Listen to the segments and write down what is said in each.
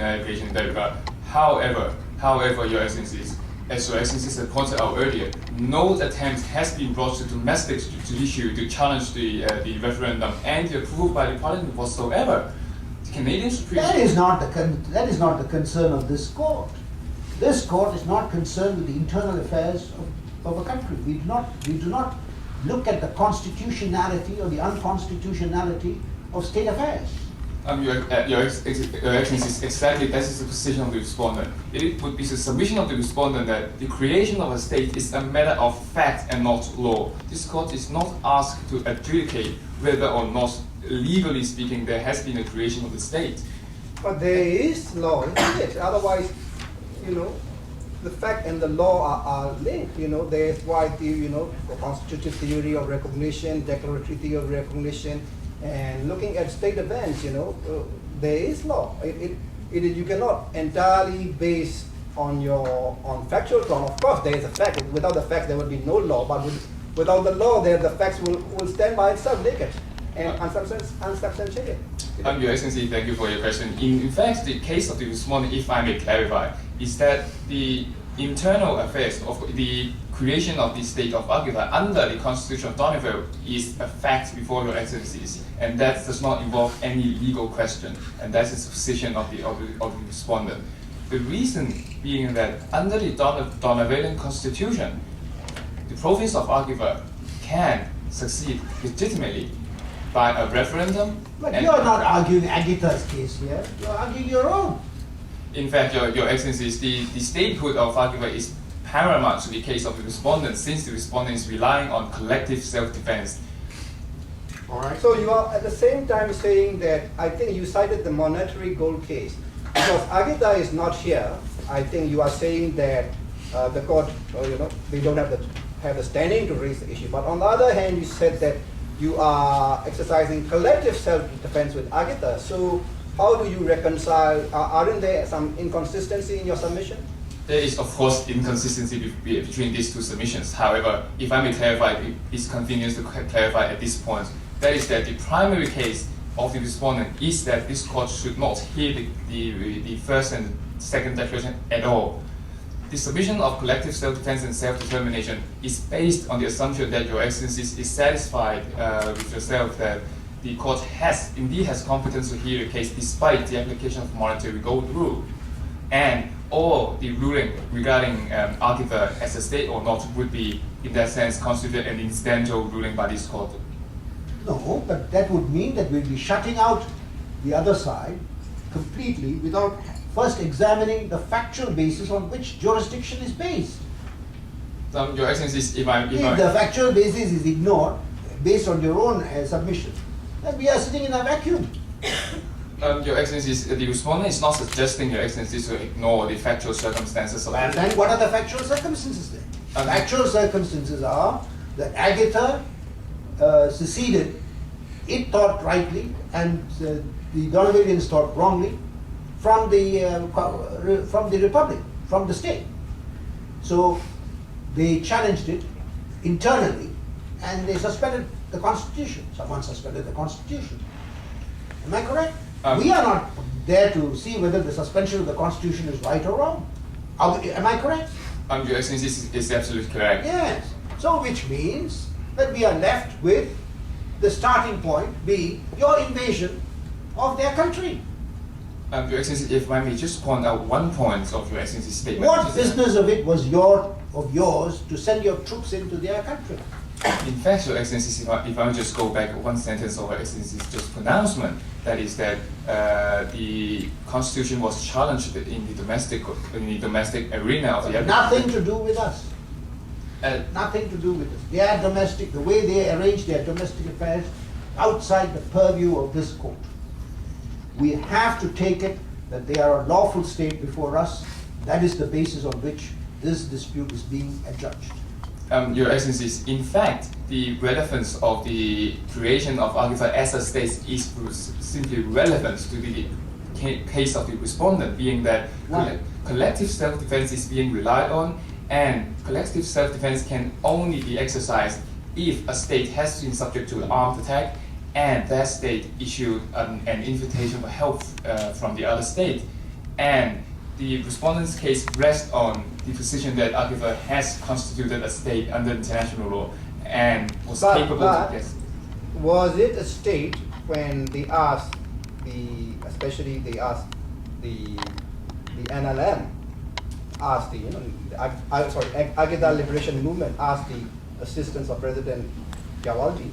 clarification in that regard. However, Your Excellencies, as Your Excellencies have pointed out earlier, no attempt has been brought to domestic issue to challenge the referendum and the approval by the Parliament whatsoever. The Canadian Supreme That is not the concern of this court. This court is not concerned with the internal affairs of a country. We do not look at the constitutionality or the unconstitutionality of state affairs. Your Excellencies, exactly that is the position of the respondent. It would be the submission of the respondent that the creation of a state is a matter of fact and not law. This court is not asked to adjudicate whether or not, legally speaking, there has been a creation of the state. But there is law, yes. Otherwise, the fact and the law are linked. There's why the constitutive theory of recognition, declaratory theory of recognition, and looking at state events. There is law. You cannot entirely base on factual ground. Of course, there is a fact. Without the fact, there would be no law. But without the law, the facts will stand by itself naked and unsubstantiated. Your Excellency, thank you for your question. In fact, the case of the respondent, if I may clarify, is that the internal affairs of the creation of the state of Argiva under the Constitution of Donovan is a fact before Your Excellencies, and that does not involve any legal question, and that is the position of the respondent. The reason being that under the Donavalian Constitution, the province of Argiva can succeed legitimately by a referendum. But you are not arguing Agita's case here. You are arguing your own. In fact, Your Excellencies, the statehood of Argiva is paramount to the case of the respondent, since the respondent is relying on collective self-defense. All right. So you are at the same time saying that, I think you cited the monetary gold case. Because Agita is not here, I think you are saying that the court, they don't have the standing to raise the issue. But on the other hand, you said that you are exercising collective self-defense with Agita. So how do you reconcile? Aren't there some inconsistency in your submission? There is, of course, inconsistency between these two submissions. However, if I may clarify, it's convenient to clarify at this point, that is that the primary case of the respondent is that this court should not hear the first and second declaration at all. The submission of collective self-defense and self-determination is based on the assumption that Your Excellencies is satisfied with yourself that the court indeed has competence to hear the case despite the application of monetary gold rule, and or the ruling regarding Argiva as a state or not would be, in that sense, considered an incidental ruling by this court. No, but that would mean that we'll be shutting out the other side completely without first examining the factual basis on which jurisdiction is based. Your Excellencies, if the factual basis is ignored based on your own submission, then we are sitting in a vacuum. Your Excellencies, the respondent is not suggesting Your Excellencies to ignore the factual circumstances of And then what are the factual circumstances then? Factual circumstances are that Agita seceded, it thought rightly, and the Donavalians thought wrongly, from the Republic, from the state. So they challenged it internally, and they suspended the Constitution. Someone suspended the Constitution. Am I correct? We are not there to see whether the suspension of the Constitution is right or wrong. Am I correct? Your Excellency is absolutely correct. Yes. So which means that we are left with the starting point being your invasion of their country. Your Excellency, if I may just point out one point of Your Excellency's statement. What business of it was yours to send your troops into their country? In fact, Your Excellency, if I just go back one sentence of Your Excellency's just pronouncement, that is that the Constitution was challenged in the domestic arena of the Nothing to do with us. Nothing to do with us. Their domestic, the way they arrange their domestic affairs, outside the purview of this court. We have to take it that they are a lawful state before us. That is the basis on which this dispute is being adjudged. Your Excellencies, in fact, the relevance of the creation of Argiva as a state is simply relevant to the case of the respondent, being that collective self-defense is being relied on, and collective self-defense can only be exercised if a state has been subject to an armed attack and that state issued an invitation for help from the other state. and the respondent's case rests on the position that Aqifa has constituted a state under international law and was capable of yes. Was it a state when they asked the NLM, asked the Agueda Liberation Movement asked the assistance of President Jawalji,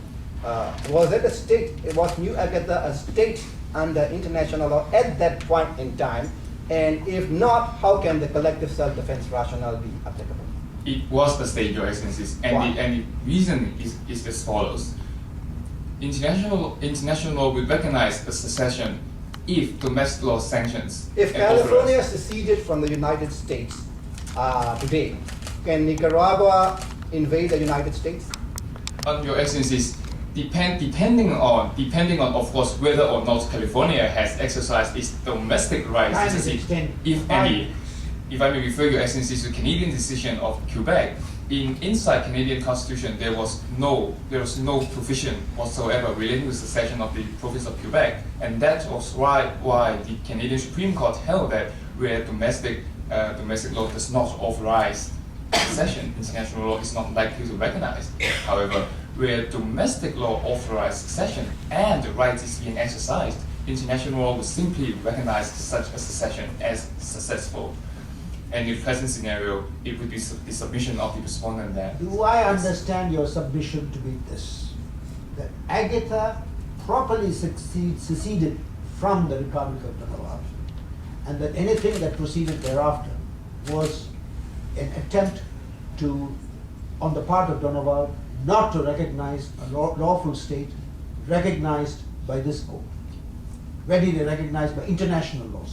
was it a state? Was New Agueda a state under international law at that point in time? And if not, how can the collective self-defense rationale be applicable? It was the state, Your Excellencies, and the reason is as follows. International law will recognize a secession if domestic law sanctions. If California seceded from the United States today, can Nicaragua invade the United States? Your Excellencies, depending on of course whether or not California has exercised its domestic rights to secede, if any. If I may refer Your Excellencies to Canadian decision of Quebec, inside Canadian Constitution there was no provision whatsoever relating to secession of the province of Quebec, and that was why the Canadian Supreme Court held that where domestic law does not authorize secession, international law is not likely to recognize. However, where domestic law authorizes secession and the right is being exercised, international law will simply recognize such a secession as successful. And in the present scenario, it would be the submission of the respondent that. Do I understand your submission to be this? That Agueda properly seceded from the Republic of Donovan, and that anything that proceeded thereafter was an attempt to, on the part of Donovan, not to recognize a lawful state recognized by this court, readily recognized by international law,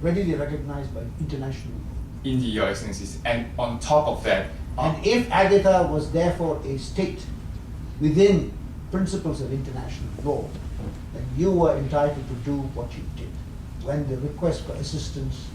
readily recognized by international law. Indeed, Your Excellencies, and on top of that, and if Agueda was therefore a state within principles of international law, then you were entitled to do what you did when the request for assistance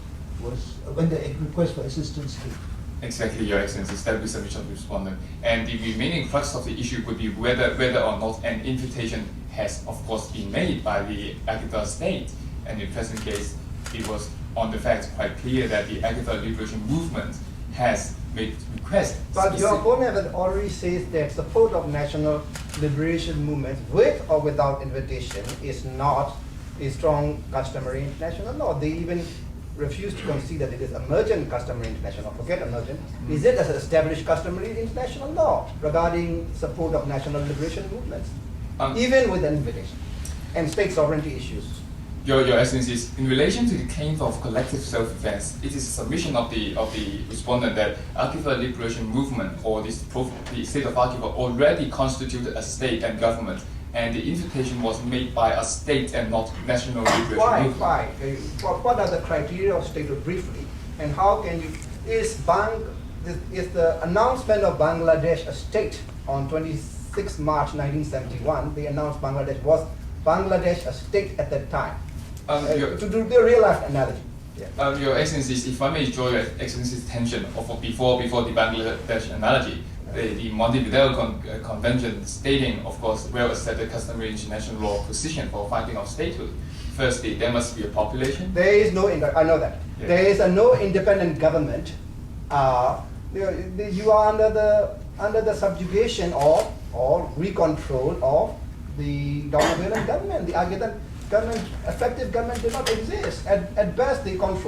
came. Exactly, Your Excellencies, that will be submission of the respondent. And the remaining crux of the issue would be whether or not an invitation has, of course, been made by the Agueda state. And in the present case, it was on the fact quite clear that the Agueda Liberation Movement has made requests. But your opponent already says that support of national liberation movements with or without invitation is not a strong customary international law. They even refuse to concede that it is emergent customary international law. Forget emergent. Is it as established customary international law regarding support of national liberation movements, even with an invitation, and state sovereignty issues? Your Excellencies, in relation to the claim of collective self-defense, it is a submission of the respondent that Aqifa Liberation Movement or the state of Aqifa already constituted a state and government, and the invitation was made by a state and not national liberation movement. Why? What are the criteria of statehood briefly, and how can you? Is the announcement of Bangladesh a state on 26 March 1971? They announced Bangladesh was Bangladesh a state at that time. To do the real life analogy. Yeah. Your Excellencies, if I may draw Your Excellencies' attention before the Bangladesh analogy, the Montevideo Convention stating, of course, well-accepted customary international law position for finding of statehood. Firstly, there must be a population. There is no, I know that. Yeah. There is no independent government. You are under the subjugation or recontrol of the Dominican government. The Aguedan government, effective government did not exist. At best, they control